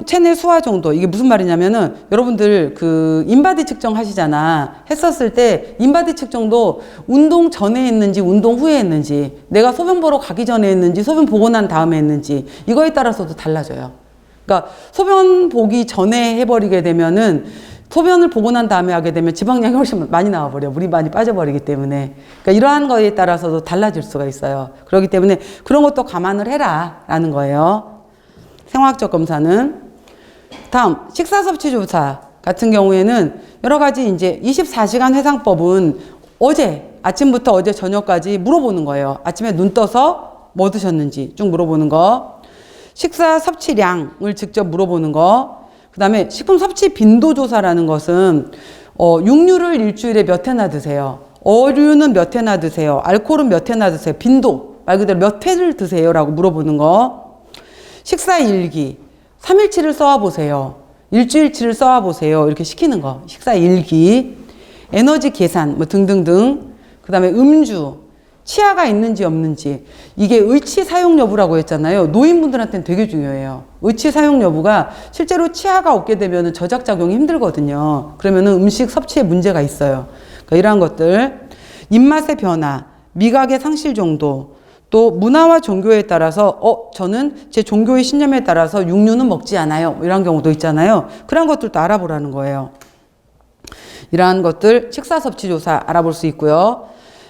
체내 수화 정도. 이게 무슨 말이냐면은 여러분들 그 인바디 측정 하시잖아. 했었을 때 인바디 측정도 운동 전에 했는지 운동 후에 했는지 내가 소변 보러 가기 전에 했는지 소변 보고 난 다음에 했는지 이거에 따라서도 달라져요. 그러니까 소변 보기 전에 해버리게 되면은 소변을 보고 난 다음에 하게 되면 지방량이 훨씬 많이 나와버려. 물이 많이 빠져버리기 때문에. 그러니까 이러한 거에 따라서도 달라질 수가 있어요. 그렇기 때문에 그런 것도 감안을 해라 라는 거예요. 생화학적 검사는. 다음 식사섭취조사 같은 경우에는 여러 가지 이제 24시간 해상법은 어제 아침부터 어제 저녁까지 물어보는 거예요. 아침에 눈 떠서 뭐 드셨는지 쭉 물어보는 거. 식사 섭취량을 직접 물어보는 거. 그 다음에 식품 섭취 빈도 조사라는 것은 육류를 일주일에 몇 회나 드세요. 어류는 몇 회나 드세요. 알코올은 몇 회나 드세요. 빈도 말 그대로 몇 회를 드세요 라고 물어보는 거. 식사 일기 3일치를 써와보세요. 일주일치를 써와보세요. 이렇게 시키는 거. 식사 일기. 에너지 계산 뭐 등등등. 그다음에 음주, 치아가 있는지 없는지. 이게 의치 사용 여부라고 했잖아요. 노인분들한테는 되게 중요해요. 의치 사용 여부가 실제로 치아가 없게 되면 저작 작용이 힘들거든요. 그러면 음식 섭취에 문제가 있어요. 그러니까 이러한 것들, 입맛의 변화, 미각의 상실 정도, 또 문화와 종교에 따라서 저는 제 종교의 신념에 따라서 육류는 먹지 않아요. 이런 경우도 있잖아요. 그런 것들도 알아보라는 거예요. 이러한 것들 식사 섭취 조사 알아볼 수 있고요.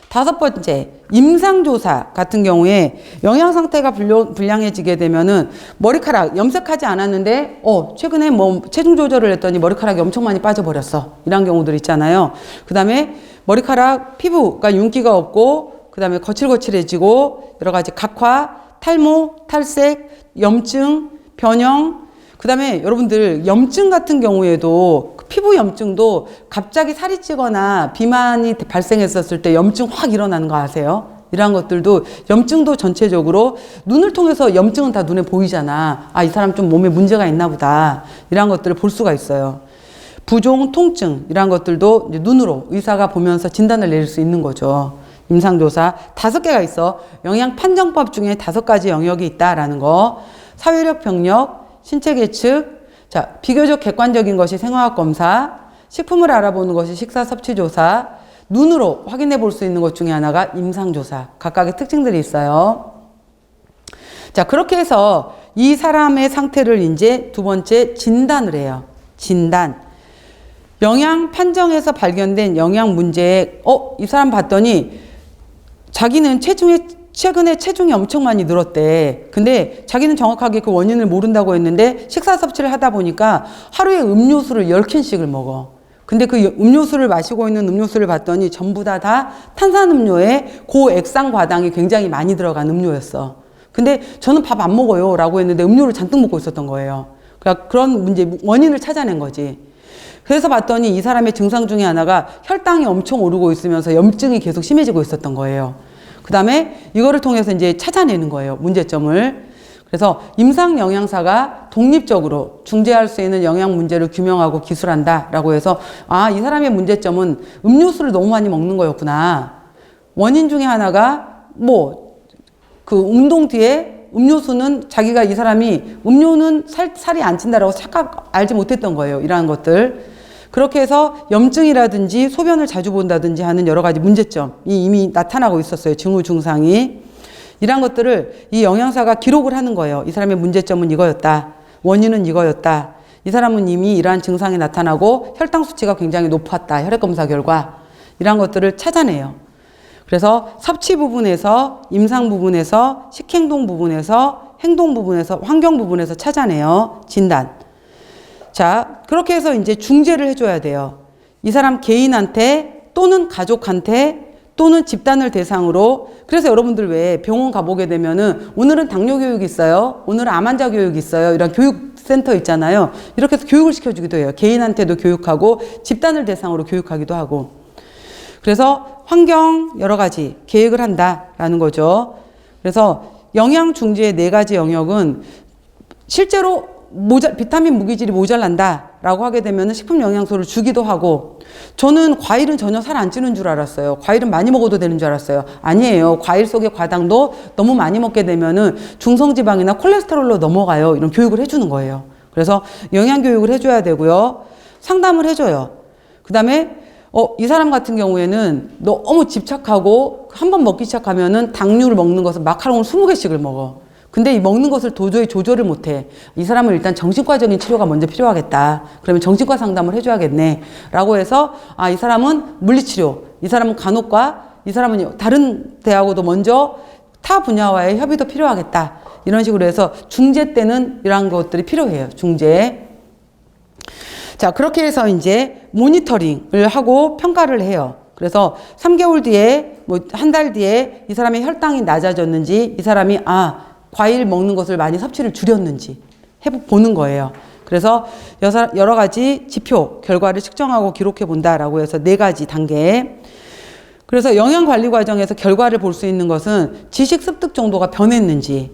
5번째, 임상조사 같은 경우에 영양 상태가 불량해지게 되면은 머리카락 염색하지 않았는데 최근에 뭐 체중 조절을 했더니 머리카락이 엄청 많이 빠져버렸어. 이런 경우들 있잖아요. 그 다음에 머리카락 피부가 윤기가 없고 그 다음에 거칠거칠해지고 여러 가지 각화, 탈모, 탈색, 염증, 변형. 그 다음에 여러분들 염증 같은 경우에도 피부 염증도 갑자기 살이 찌거나 비만이 발생했었을 때 염증 확 일어나는 거 아세요? 이러한 것들도 염증도 전체적으로 눈을 통해서 염증은 다 눈에 보이잖아. 이 사람 좀 몸에 문제가 있나 보다. 이러한 것들을 볼 수가 있어요. 부종, 통증 이러한 것들도 이제 눈으로 의사가 보면서 진단을 내릴 수 있는 거죠. 임상조사 5개가 있어. 영양 판정법 중에 5가지 영역이 있다라는 거. 사회력 병력, 신체 계측, 자, 비교적 객관적인 것이 생화학 검사, 식품을 알아보는 것이 식사 섭취 조사, 눈으로 확인해 볼 수 있는 것 중에 하나가 임상조사. 각각의 특징들이 있어요. 자, 그렇게 해서 이 사람의 상태를 이제 2번째 진단을 해요. 진단. 영양 판정에서 발견된 영양 문제에, 이 사람 봤더니 자기는 최근에 체중이 엄청 많이 늘었대. 근데 자기는 정확하게 그 원인을 모른다고 했는데 식사 섭취를 하다 보니까 하루에 음료수를 10캔씩을 먹어. 근데 그 음료수를 마시고 있는 음료수를 봤더니 전부 다 탄산음료에 고액상 과당이 굉장히 많이 들어간 음료였어. 근데 저는 밥 안 먹어요 라고 했는데 음료를 잔뜩 먹고 있었던 거예요. 그러니까 그런 문제, 원인을 찾아낸 거지. 그래서 봤더니 이 사람의 증상 중에 하나가 혈당이 엄청 오르고 있으면서 염증이 계속 심해지고 있었던 거예요. 그 다음에 이거를 통해서 이제 찾아내는 거예요. 문제점을. 그래서 임상 영양사가 독립적으로 중재할 수 있는 영양 문제를 규명하고 기술한다 라고 해서 이 사람의 문제점은 음료수를 너무 많이 먹는 거였구나. 원인 중에 하나가 그 운동 뒤에 음료수는 자기가 이 사람이 음료는 살이 안 찐다라고 알지 못했던 거예요. 이러한 것들. 그렇게 해서 염증이라든지 소변을 자주 본다든지 하는 여러 가지 문제점이 이미 나타나고 있었어요. 징후 증상이. 이런 것들을 이 영양사가 기록을 하는 거예요. 이 사람의 문제점은 이거였다. 원인은 이거였다. 이 사람은 이미 이러한 증상이 나타나고 혈당 수치가 굉장히 높았다. 혈액검사 결과. 이런 것들을 찾아내요. 그래서 섭취 부분에서, 임상 부분에서, 식행동 부분에서, 행동 부분에서, 환경 부분에서 찾아내요. 진단. 자, 그렇게 해서 이제 중재를 해줘야 돼요. 이 사람 개인한테 또는 가족한테 또는 집단을 대상으로. 그래서 여러분들 왜 병원 가보게 되면은 오늘은 당뇨 교육이 있어요. 오늘은 암 환자 교육이 있어요. 이런 교육센터 있잖아요. 이렇게 해서 교육을 시켜주기도 해요. 개인한테도 교육하고 집단을 대상으로 교육하기도 하고. 그래서 환경 여러 가지 계획을 한다라는 거죠. 그래서 영양 중재의 4가지 영역은 실제로 비타민 무기질이 모자란다라고 하게 되면 식품 영양소를 주기도 하고, 저는 과일은 전혀 살 안 찌는 줄 알았어요. 과일은 많이 먹어도 되는 줄 알았어요. 아니에요. 과일 속의 과당도 너무 많이 먹게 되면은 중성지방이나 콜레스테롤로 넘어가요. 이런 교육을 해주는 거예요. 그래서 영양 교육을 해줘야 되고요. 상담을 해줘요. 그 다음에 이 사람 같은 경우에는 너무 집착하고 한번 먹기 시작하면은 당류를 먹는 것은 마카롱을 20개씩을 먹어. 근데 이 먹는 것을 도저히 조절을 못해. 이 사람은 일단 정신과적인 치료가 먼저 필요하겠다. 그러면 정신과 상담을 해줘야겠네. 라고 해서 이 사람은 물리치료, 이 사람은 간호과, 이 사람은 다른 대하고도 먼저 타 분야와의 협의도 필요하겠다. 이런 식으로 해서 중재 때는 이러한 것들이 필요해요. 중재. 자, 그렇게 해서 이제 모니터링을 하고 평가를 해요. 그래서 3개월 뒤에, 한 달 뒤에 이 사람의 혈당이 낮아졌는지, 이 사람이 과일 먹는 것을 많이 섭취를 줄였는지 해보는 거예요. 그래서 여러 가지 지표, 결과를 측정하고 기록해 본다라고 해서 4가지 단계. 그래서 영양관리 과정에서 결과를 볼 수 있는 것은 지식 습득 정도가 변했는지,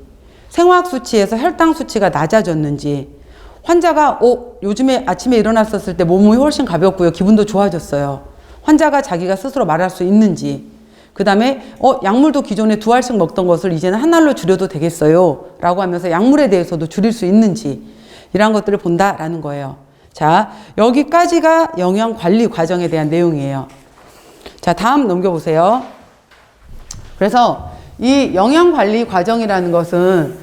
생화학 수치에서 혈당 수치가 낮아졌는지, 환자가 요즘에 아침에 일어났었을 때 몸이 훨씬 가볍고요. 기분도 좋아졌어요. 환자가 자기가 스스로 말할 수 있는지, 그 다음에 약물도 기존에 2알씩 먹던 것을 이제는 1알로 줄여도 되겠어요 라고 하면서 약물에 대해서도 줄일 수 있는지, 이런 것들을 본다라는 거예요. 자, 여기까지가 영양관리 과정에 대한 내용이에요. 자, 다음 넘겨보세요. 그래서 이 영양관리 과정이라는 것은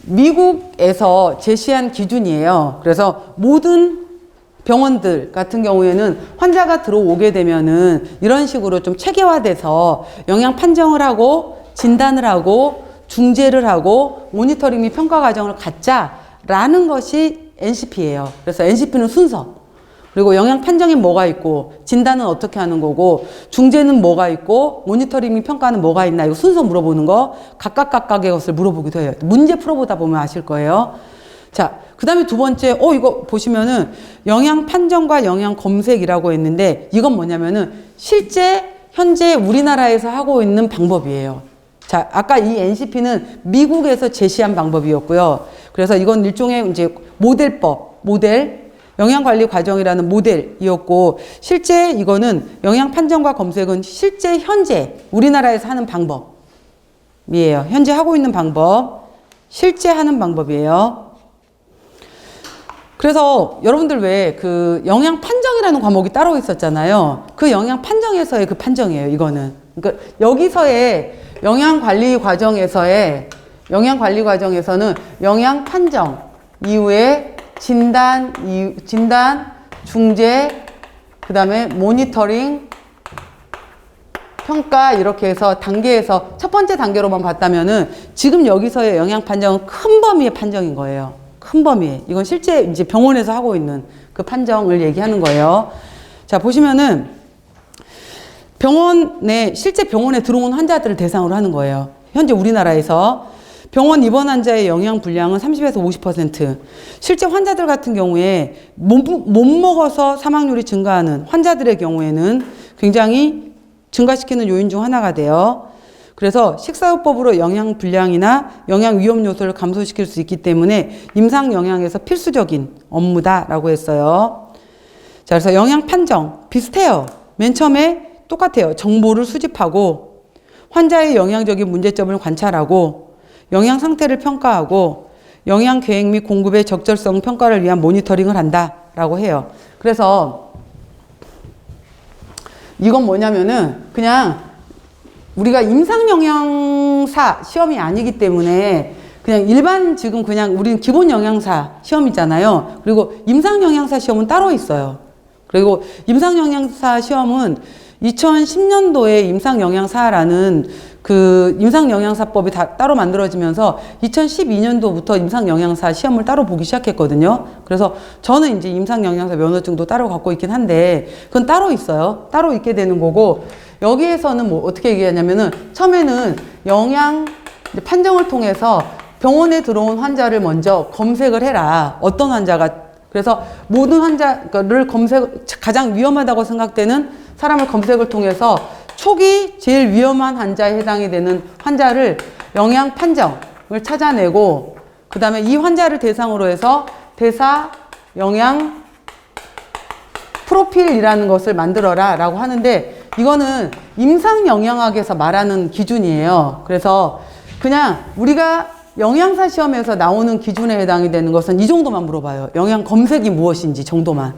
미국에서 제시한 기준이에요. 그래서 모든 병원들 같은 경우에는 환자가 들어오게 되면은 이런 식으로 좀 체계화돼서 영양 판정을 하고 진단을 하고 중재를 하고 모니터링 및 평가 과정을 갖자라는 것이 NCP예요. 그래서 NCP는 순서, 그리고 영양 판정에 뭐가 있고 진단은 어떻게 하는 거고 중재는 뭐가 있고 모니터링 및 평가는 뭐가 있나, 이거 순서 물어보는 거 각각의 것을 물어보기도 해요. 문제 풀어보다 보면 아실 거예요. 자, 그 다음에 두 번째, 이거 보시면은 영양 판정과 영양 검색이라고 했는데, 이건 뭐냐면은 실제 현재 우리나라에서 하고 있는 방법이에요. 자, 아까 이 NCP는 미국에서 제시한 방법이었고요. 그래서 이건 일종의 이제 모델, 영양관리 과정이라는 모델이었고, 실제 이거는 영양 판정과 검색은 실제 현재 우리나라에서 하는 방법이에요. 현재 하고 있는 방법, 실제 하는 방법이에요. 그래서 여러분들 왜 그 영양 판정이라는 과목이 따로 있었잖아요. 그 영양 판정에서의 그 판정이에요, 이거는. 그러니까 여기서의 영양관리 과정에서는 영양 판정 이후에 진단, 중재, 그 다음에 모니터링, 평가, 이렇게 해서 단계에서 첫 번째 단계로만 봤다면은 지금 여기서의 영양 판정은 큰 범위의 판정인 거예요. 큰 범위. 이건 실제 이제 병원에서 하고 있는 그 판정을 얘기하는 거예요. 자, 보시면은 실제 병원에 들어온 환자들을 대상으로 하는 거예요. 현재 우리나라에서 병원 입원 환자의 영양 분량은 30에서 50%. 실제 환자들 같은 경우에 못 먹어서 사망률이 증가하는 환자들의 경우에는 굉장히 증가시키는 요인 중 하나가 돼요. 그래서 식사요법으로 영양 불량이나 영양 위험 요소를 감소시킬 수 있기 때문에 임상 영양에서 필수적인 업무다라고 했어요. 자, 그래서 영양 판정 비슷해요. 맨 처음에 똑같아요. 정보를 수집하고 환자의 영양적인 문제점을 관찰하고 영양 상태를 평가하고 영양 계획 및 공급의 적절성 평가를 위한 모니터링을 한다라고 해요. 그래서 이건 뭐냐면은 그냥 우리가 임상영양사 시험이 아니기 때문에 그냥 일반 지금 그냥 우리는 기본 영양사 시험이잖아요. 그리고 임상영양사 시험은 따로 있어요. 그리고 임상영양사 시험은 2010년도에 임상영양사라는 그 임상영양사법이 따로 만들어지면서 2012년도부터 임상영양사 시험을 따로 보기 시작했거든요. 그래서 저는 이제 임상영양사 면허증도 따로 갖고 있긴 한데 그건 따로 있어요. 따로 있게 되는 거고, 여기에서는 뭐 어떻게 얘기하냐면은 처음에는 영양 판정을 통해서 병원에 들어온 환자를 먼저 검색을 해라. 어떤 환자가, 그래서 모든 환자를 가장 위험하다고 생각되는 사람을 검색을 통해서 초기 제일 위험한 환자에 해당이 되는 환자를 영양 판정을 찾아내고, 그 다음에 이 환자를 대상으로 해서 대사 영양 프로필이라는 것을 만들어라 라고 하는데, 이거는 임상영양학에서 말하는 기준이에요. 그래서 그냥 우리가 영양사 시험에서 나오는 기준에 해당이 되는 것은 이 정도만 물어봐요. 영양 검색이 무엇인지 정도만.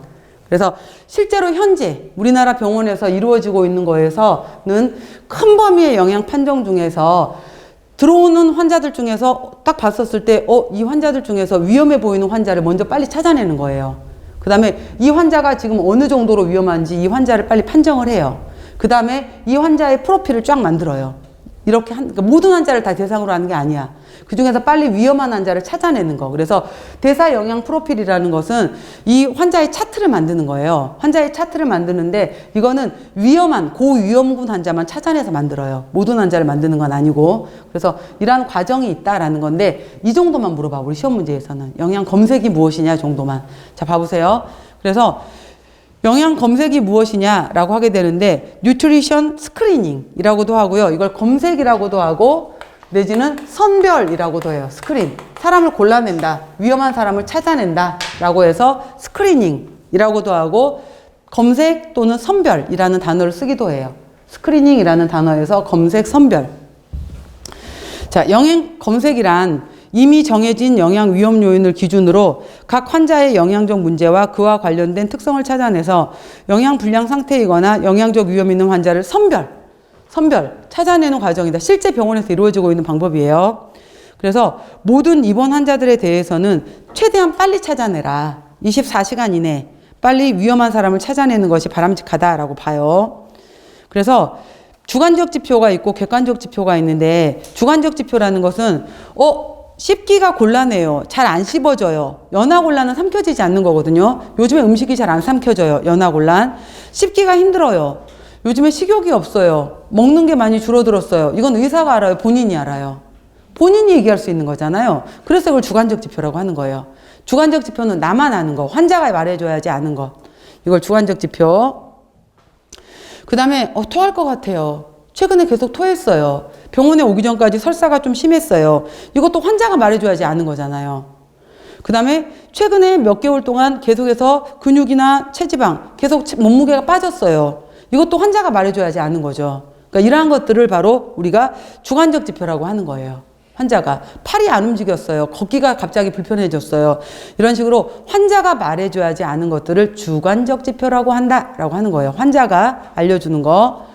그래서 실제로 현재 우리나라 병원에서 이루어지고 있는 거에서는 큰 범위의 영양 판정 중에서 들어오는 환자들 중에서 딱 봤었을 때 이 환자들 중에서 위험해 보이는 환자를 먼저 빨리 찾아내는 거예요. 그 다음에 이 환자가 지금 어느 정도로 위험한지 이 환자를 빨리 판정을 해요. 그 다음에 이 환자의 프로필을 쫙 만들어요. 이렇게 그러니까 모든 환자를 다 대상으로 하는 게 아니야. 그 중에서 빨리 위험한 환자를 찾아내는 거. 그래서 대사 영양 프로필이라는 것은 이 환자의 차트를 만드는 거예요. 환자의 차트를 만드는데 이거는 위험한 고위험군 환자만 찾아내서 만들어요. 모든 환자를 만드는 건 아니고. 그래서 이러한 과정이 있다라는 건데 이 정도만 물어봐. 우리 시험 문제에서는 영양 검색이 무엇이냐 정도만. 자, 봐보세요. 그래서 영양 검색이 무엇이냐라고 하게 되는데 뉴트리션 스크리닝이라고도 하고요. 이걸 검색이라고도 하고 내지는 선별이라고도 해요. 스크린. 사람을 골라낸다. 위험한 사람을 찾아낸다 라고 해서 스크리닝이라고도 하고 검색 또는 선별이라는 단어를 쓰기도 해요. 스크리닝이라는 단어에서 검색, 선별. 자, 영양 검색이란 이미 정해진 영양 위험 요인을 기준으로 각 환자의 영양적 문제와 그와 관련된 특성을 찾아내서 영양 불량 상태이거나 영양적 위험 있는 환자를 선별, 찾아내는 과정이다. 실제 병원에서 이루어지고 있는 방법이에요. 그래서 모든 입원 환자들에 대해서는 최대한 빨리 찾아내라. 24시간 이내 빨리 위험한 사람을 찾아내는 것이 바람직하다라고 봐요. 그래서 주관적 지표가 있고 객관적 지표가 있는데, 주관적 지표라는 것은 씹기가 곤란해요. 잘 안 씹어져요. 연하곤란은 삼켜지지 않는 거거든요. 요즘에 음식이 잘 안 삼켜져요. 연하곤란. 씹기가 힘들어요. 요즘에 식욕이 없어요. 먹는 게 많이 줄어들었어요. 이건 의사가 알아요? 본인이 알아요? 본인이 얘기할 수 있는 거잖아요. 그래서 이걸 주관적 지표라고 하는 거예요. 주관적 지표는 나만 아는 거, 환자가 말해줘야지 아는 거. 이걸 주관적 지표. 그 다음에 토할 것 같아요. 최근에 계속 토했어요. 병원에 오기 전까지 설사가 좀 심했어요. 이것도 환자가 말해줘야지 아는 거잖아요. 그 다음에 최근에 몇 개월 동안 계속해서 근육이나 체지방 계속 몸무게가 빠졌어요. 이것도 환자가 말해줘야지 아는 거죠. 그러니까 이러한 것들을 바로 우리가 주관적 지표라고 하는 거예요. 환자가 팔이 안 움직였어요. 걷기가 갑자기 불편해졌어요. 이런 식으로 환자가 말해줘야지 아는 것들을 주관적 지표라고 한다라고 하는 거예요. 환자가 알려주는 거.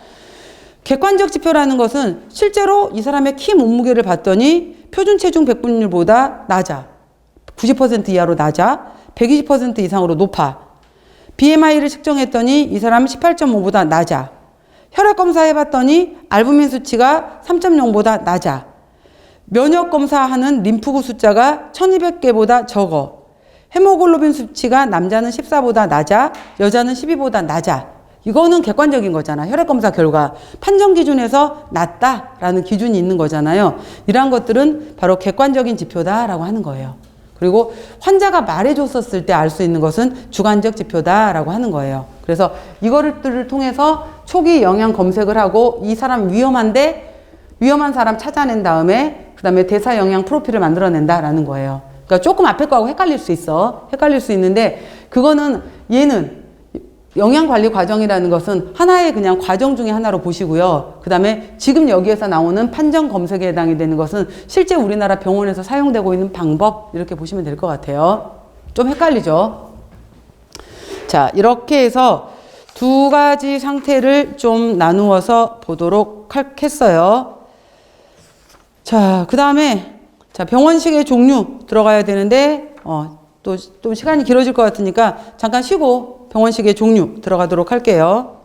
객관적 지표라는 것은 실제로 이 사람의 키 몸무게를 봤더니 표준 체중 백분율보다 낮아. 90% 이하로 낮아. 120% 이상으로 높아. BMI를 측정했더니 이 사람은 18.5보다 낮아. 혈액 검사 해봤더니 알부민 수치가 3.0보다 낮아. 면역 검사하는 림프구 숫자가 1200개보다 적어. 헤모글로빈 수치가 남자는 14보다 낮아. 여자는 12보다 낮아. 이거는 객관적인 거잖아. 혈액 검사 결과. 판정 기준에서 낮다라는 기준이 있는 거잖아요. 이러한 것들은 바로 객관적인 지표다라고 하는 거예요. 그리고 환자가 말해줬었을 때 알 수 있는 것은 주관적 지표다라고 하는 거예요. 그래서 이거를 통해서 초기 영양 검색을 하고 이 사람 위험한데 위험한 사람 찾아낸 다음에 그 다음에 대사 영양 프로필을 만들어낸다라는 거예요. 그러니까 조금 앞에 거하고 헷갈릴 수 있어. 헷갈릴 수 있는데 그거는 얘는 영양관리 과정이라는 것은 하나의 그냥 과정 중에 하나로 보시고요. 그 다음에 지금 여기에서 나오는 판정 검색에 해당이 되는 것은 실제 우리나라 병원에서 사용되고 있는 방법, 이렇게 보시면 될 것 같아요. 좀 헷갈리죠? 자, 이렇게 해서 두 가지 상태를 좀 나누어서 보도록 했어요. 자, 그 다음에 자, 병원식의 종류 들어가야 되는데 또 시간이 길어질 것 같으니까 잠깐 쉬고 병원식의 종류 들어가도록 할게요.